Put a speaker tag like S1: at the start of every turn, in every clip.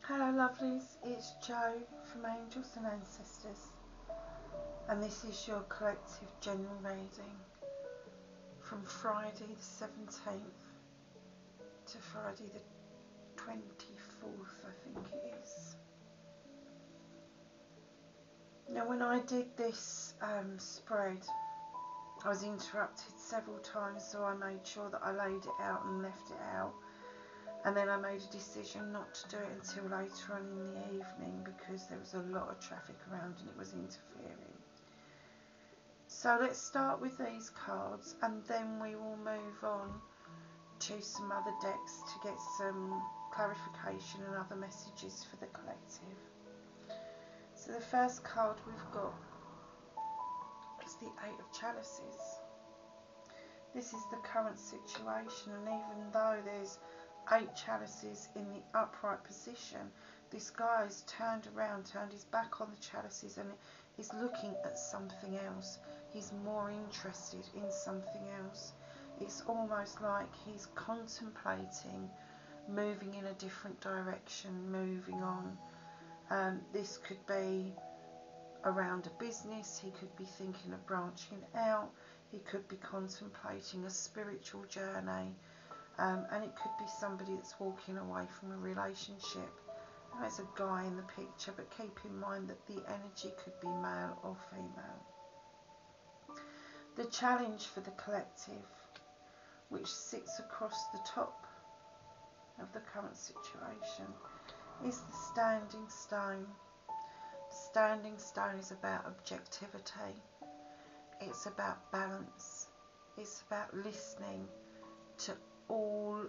S1: Hello lovelies, it's Jo from Angels and Ancestors, and this is your collective general reading from Friday the 17th to Friday the 24th, I think it is. Now when I did this spread, I was interrupted several times, so I made sure that I laid it out and left it out. And then I made a decision not to do it until later on in the evening because there was a lot of traffic around and it was interfering. So let's start with these cards and then we will move on to some other decks to get some clarification and other messages for the collective. So the first card we've got is the Eight of Chalices. This is the current situation, and even though there's 8 chalices in the upright position, this guy has turned around, turned his back on the chalices and is looking at something else. He's more interested in something else. It's almost like he's contemplating moving in a different direction, moving on. This could be around a business, he could be thinking of branching out, he could be contemplating a spiritual journey. And it could be somebody that's walking away from a relationship. Now, there's a guy in the picture, but keep in mind that the energy could be male or female. The challenge for the collective, which sits across the top of the current situation, is the Standing Stone. The Standing Stone is about objectivity. It's about balance. It's about listening to all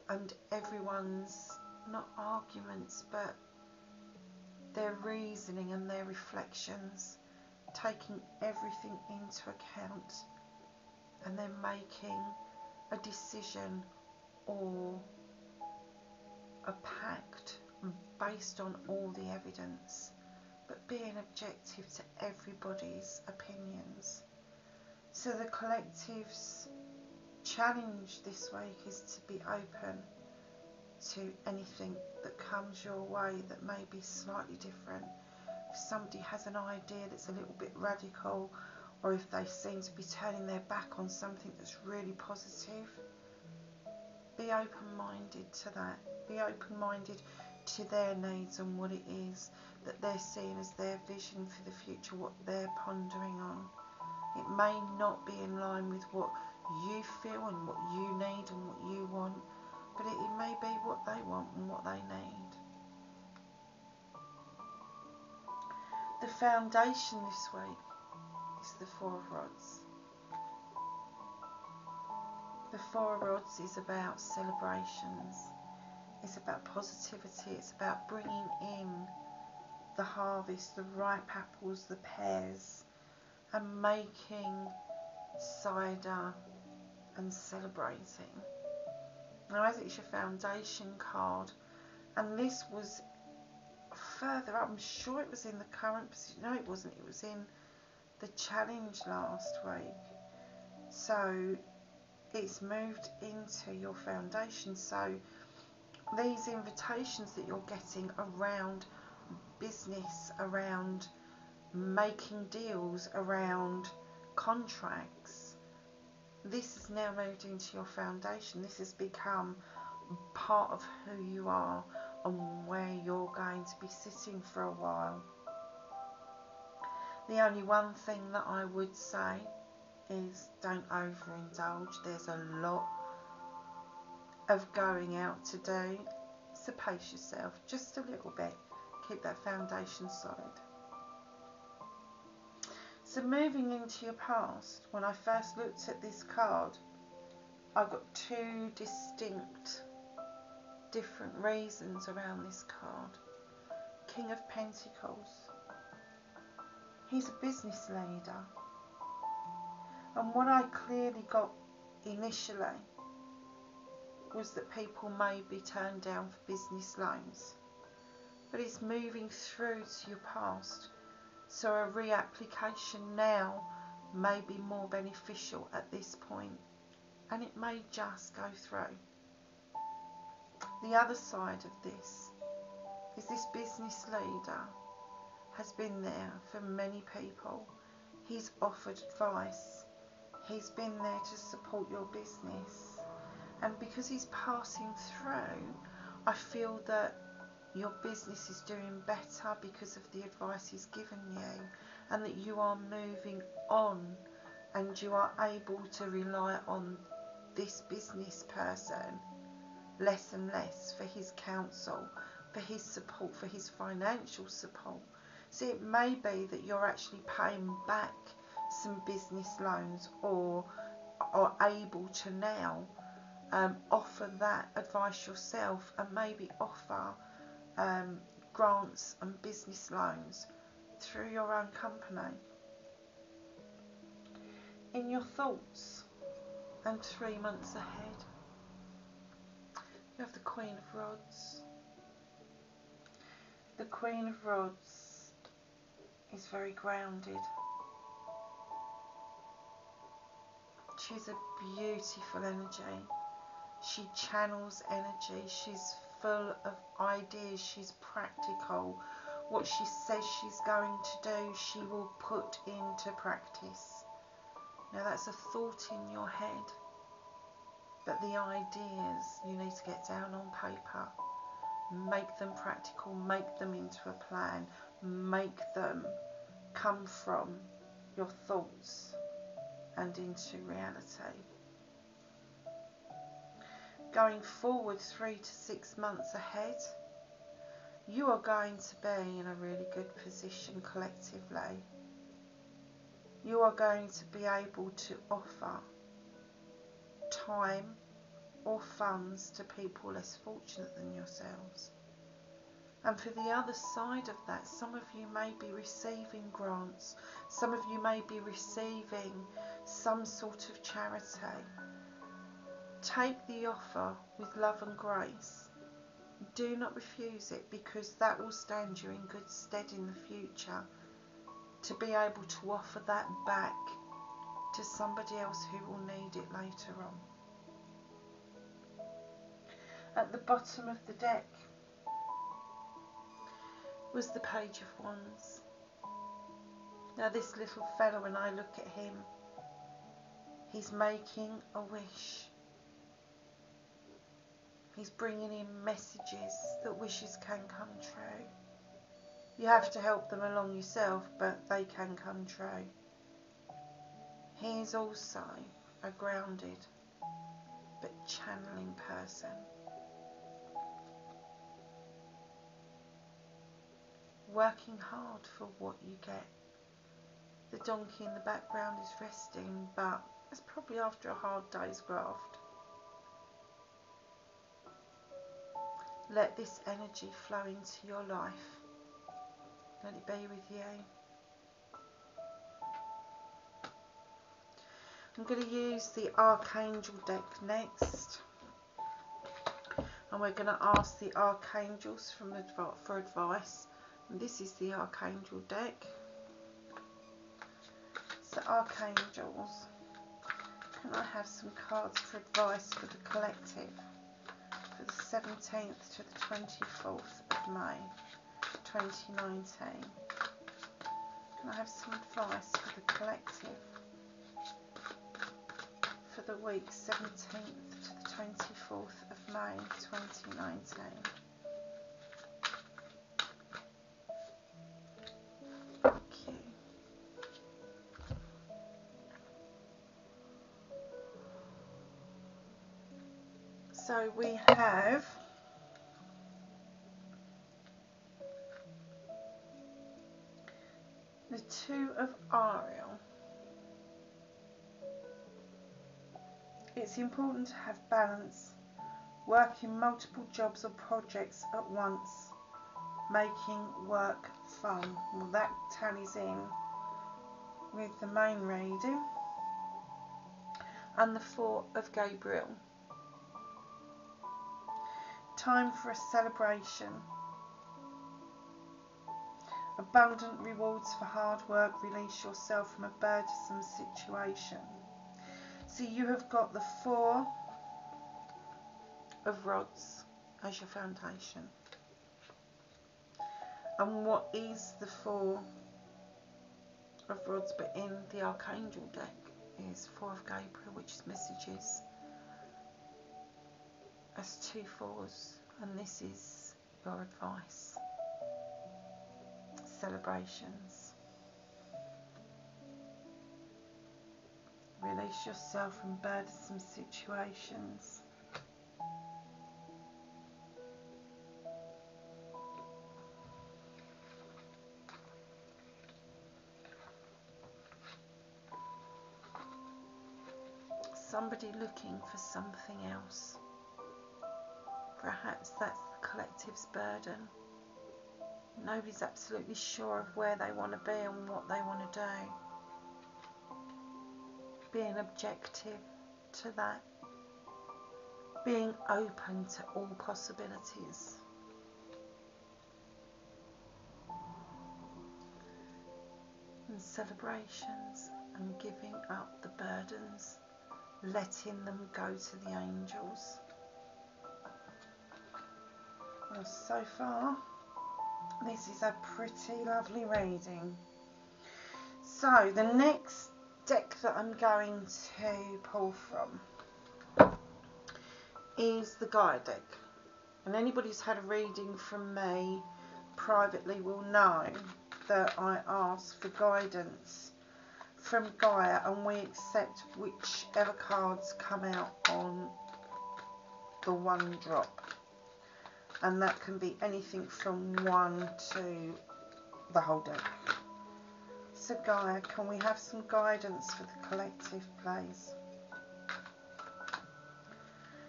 S1: and everyone's, not arguments, but their reasoning and their reflections, taking everything into account and then making a decision or a pact based on all the evidence, but being objective to everybody's opinions. So the collective's challenge this week is to be open to anything that comes your way that may be slightly different. If somebody has an idea that's a little bit radical, or if they seem to be turning their back on something that's really positive, be open-minded to that. Be open-minded to their needs and what it is that they're seeing as their vision for the future, what they're pondering on. It may not be in line with what you feel and what you need and what you want, but it may be what they want and what they need. The foundation this week is the Four of Rods. The Four of Rods is about celebrations, it's about positivity, it's about bringing in the harvest, the ripe apples, the pears, and making cider and celebrating. Now, as it's your foundation card, and this was further up, I'm sure it was in the current position. No, it wasn't. It was in the challenge last week. So it's moved into your foundation. So these invitations that you're getting around business, around making deals, around contracts, this has now moved into your foundation. This has become part of who you are and where you're going to be sitting for a while. The only one thing that I would say is don't overindulge. There's a lot of going out to do, so pace yourself just a little bit. Keep that foundation solid. So moving into your past, when I first looked at this card, I got 2 distinct different reasons around this card. King of Pentacles. He's a business leader. And what I clearly got initially was that people may be turned down for business loans. But it's moving through to your past. So a reapplication now may be more beneficial at this point, and it may just go through. The other side of this is this business leader has been there for many people. He's offered advice. He's been there to support your business. And because he's passing through, I feel that your business is doing better because of the advice he's given you, and that you are moving on and you are able to rely on this business person less and less for his counsel, for his support, for his financial support. So it may be that you're actually paying back some business loans, or are able to now offer that advice yourself, and maybe offer grants and business loans through your own company. In your thoughts, and 3 months ahead, you have the Queen of Rods. The Queen of Rods is very grounded. She's a beautiful energy. She channels energy. She's full of ideas. She's practical. What she says she's going to do, she will put into practice. Now that's a thought in your head, but the ideas you need to get down on paper. Make them practical, make them into a plan, make them come from your thoughts and into reality. Going forward 3 to 6 months ahead, you are going to be in a really good position collectively. You are going to be able to offer time or funds to people less fortunate than yourselves. And for the other side of that, some of you may be receiving grants, some of you may be receiving some sort of charity. Take the offer with love and grace. Do not refuse it, because that will stand you in good stead in the future to be able to offer that back to somebody else who will need it later on. At the bottom of the deck was the Page of Wands. Now this little fellow, when I look at him, he's making a wish. He's bringing in messages that wishes can come true. You have to help them along yourself, but they can come true. He is also a grounded but channeling person. Working hard for what you get. The donkey in the background is resting, but it's probably after a hard day's graft. Let this energy flow into your life. Let it be with you. I'm going to use the Archangel deck next. And we're going to ask the Archangels for advice. And this is the Archangel deck. So Archangels, can I have some cards for advice for the collective for the 17th to the 24th of May 2019? Can I have some advice for the collective for the week 17th to the 24th of May 2019? So we have the Two of Ariel. It's important to have balance, working multiple jobs or projects at once, making work fun. Well, that tallies in with the main reading. And the Four of Gabriel. Time for a celebration. Abundant rewards for hard work. Release yourself from a burdensome situation. So you have got the Four of Rods as your foundation. And what is the Four of Rods, but in the Archangel deck is Four of Gabriel, which is messages. That's 2 fours, and this is your advice. Celebrations. Release yourself from burdensome situations. Somebody looking for something else. Perhaps that's the collective's burden. Nobody's absolutely sure of where they want to be and what they want to do. Being objective to that. Being open to all possibilities. And celebrations and giving up the burdens. Letting them go to the angels. Well, so far, this is a pretty lovely reading. So, the next deck that I'm going to pull from is the Gaia deck. And anybody who's had a reading from me privately will know that I ask for guidance from Gaia, and we accept whichever cards come out on the one drop, and that can be anything from 1 to the whole deck. So Gaia, can we have some guidance for the collective, please,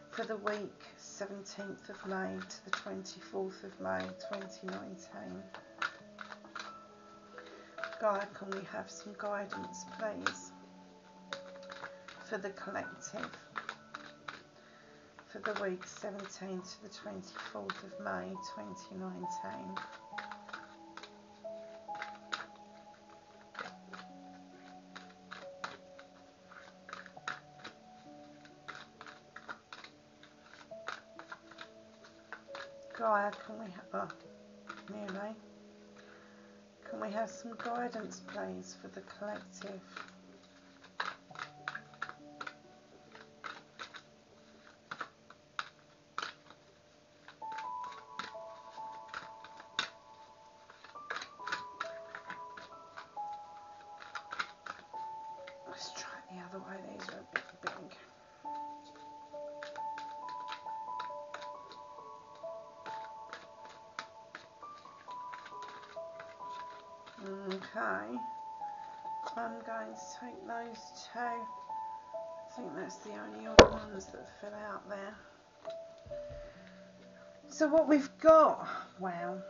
S1: for the week 17th of May to the 24th of May 2019? Gaia, can we have some guidance, please, for the collective, for the week 17th to the 24th of May 2019? Gaia, can we have, nearly. Can we have some guidance, please, for the collective? Let's try it the other way, these are a bit big. Okay, I'm going to take those 2. I think that's the only other ones that fill out there. So what we've got, wow.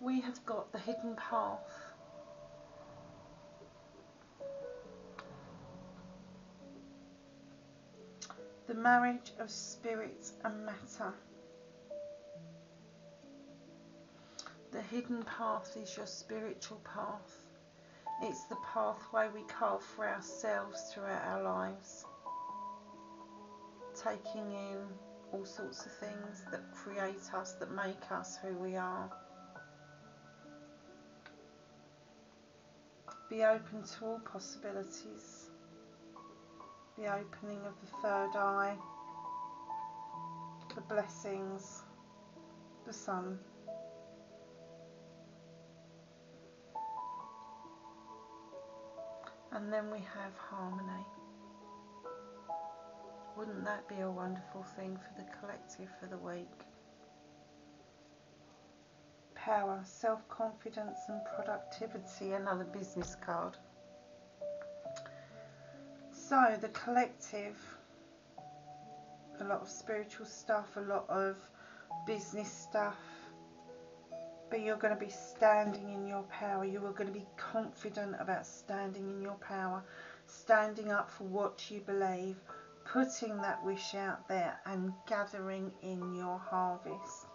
S1: We have got the hidden path. The marriage of spirit and matter. The hidden path is your spiritual path. It's the pathway we carve for ourselves throughout our lives. Taking in all sorts of things that create us, that make us who we are. Be open to all possibilities. The opening of the third eye. The blessings. The sun. And then we have harmony. Wouldn't that be a wonderful thing for the collective for the week? Power, self-confidence and productivity, another business card. So the collective, a lot of spiritual stuff, a lot of business stuff, but you're going to be standing in your power. You are going to be confident about standing in your power, standing up for what you believe, putting that wish out there and gathering in your harvest.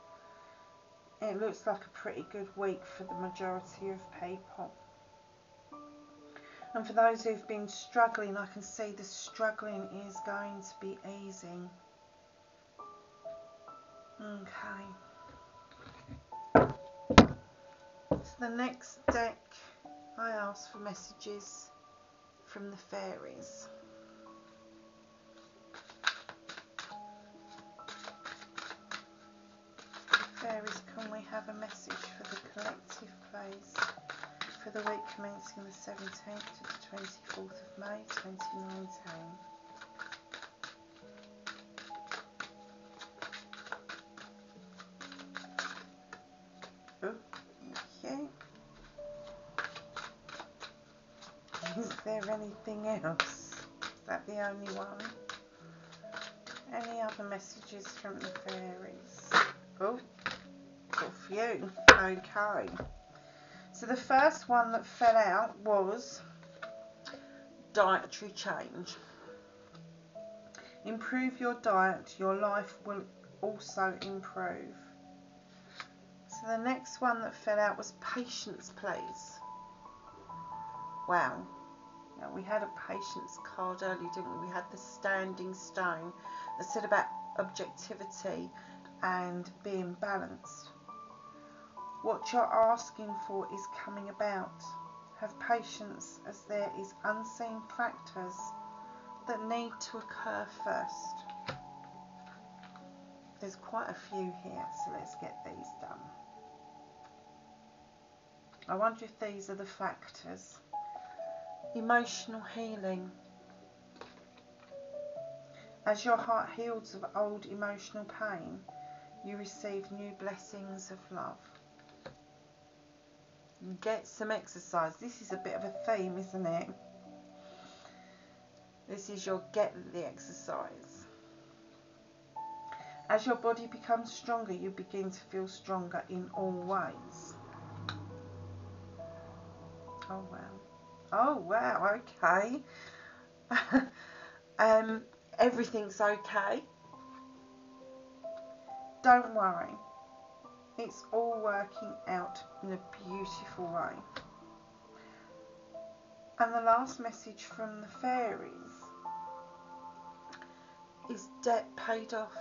S1: It looks like a pretty good week for the majority of people. And for those who've been struggling, I can see the struggling is going to be easing. Okay. So the next deck, I asked for messages from the fairies. Fairies, can we have a message for the collective, please, for the week commencing the 17th to the 24th of May 2019? Okay. Is there anything else? Is that the only one? Any other messages from the fairies? Oh, got a few. Okay. So the first one that fell out was dietary change. Improve your diet, your life will also improve. So the next one that fell out was patience, please. Wow. Now, we had a patience card earlier, didn't we? We had the standing stone that said about objectivity and being balanced. What you're asking for is coming about. Have patience, as there is unseen factors that need to occur first. There's quite a few here, so let's get these done. I wonder if these are the factors. Emotional healing. As your heart heals of old emotional pain, you receive new blessings of love. Get some exercise. This is a bit of a theme, isn't it? This is your get the exercise. As your body becomes stronger, you begin to feel stronger in all ways. Oh wow. Oh wow, okay. Everything's okay. Don't worry. It's all working out in a beautiful way. And the last message from the fairies is debt paid off.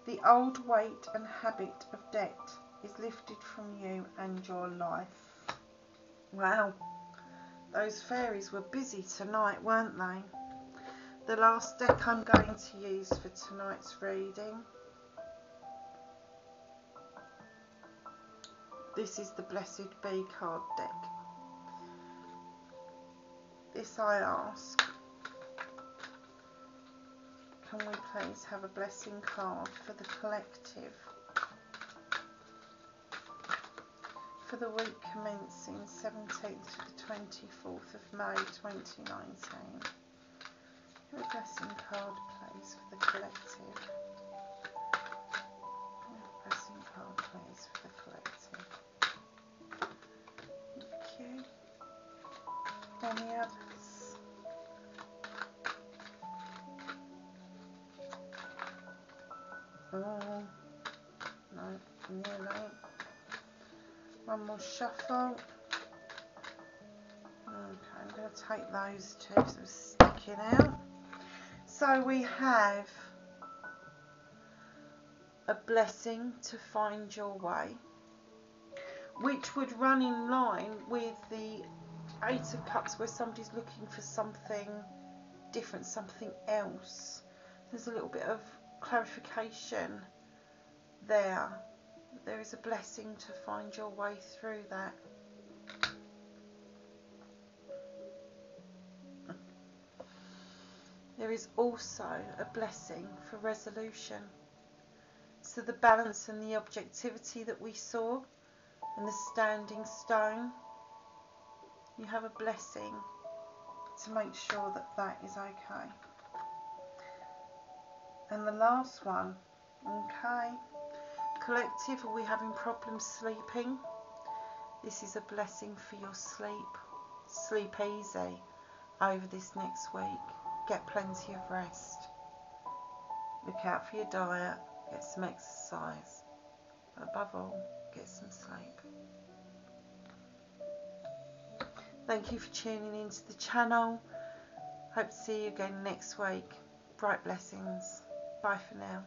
S1: The old weight and habit of debt is lifted from you and your life. Wow, those fairies were busy tonight, weren't they? The last deck I'm going to use for tonight's reading. This is the Blessed Bee card deck. This I ask. Can we please have a blessing card for the collective for the week commencing 17th to the 24th of May 2019? A blessing card please for the collective. A blessing card please for the collective. Okay. Any others? Oh, no, nearly. One more shuffle. Okay, I'm going to take those two because they're sticking out. So we have a blessing to find your way, which would run in line with the Eight of Cups, where somebody's looking for something different, something else. There's a little bit of clarification there. There is a blessing to find your way through that. There is also a blessing for resolution. So the balance and the objectivity that we saw, and the standing stone, you have a blessing to make sure that that is okay. And the last one, okay. Collective, are we having problems sleeping? This is a blessing for your sleep. Sleep easy over this next week. Get plenty of rest. Look out for your diet. Get some exercise. But above all, get some sleep. Thank you for tuning into the channel. Hope to see you again next week. Bright blessings. Bye for now.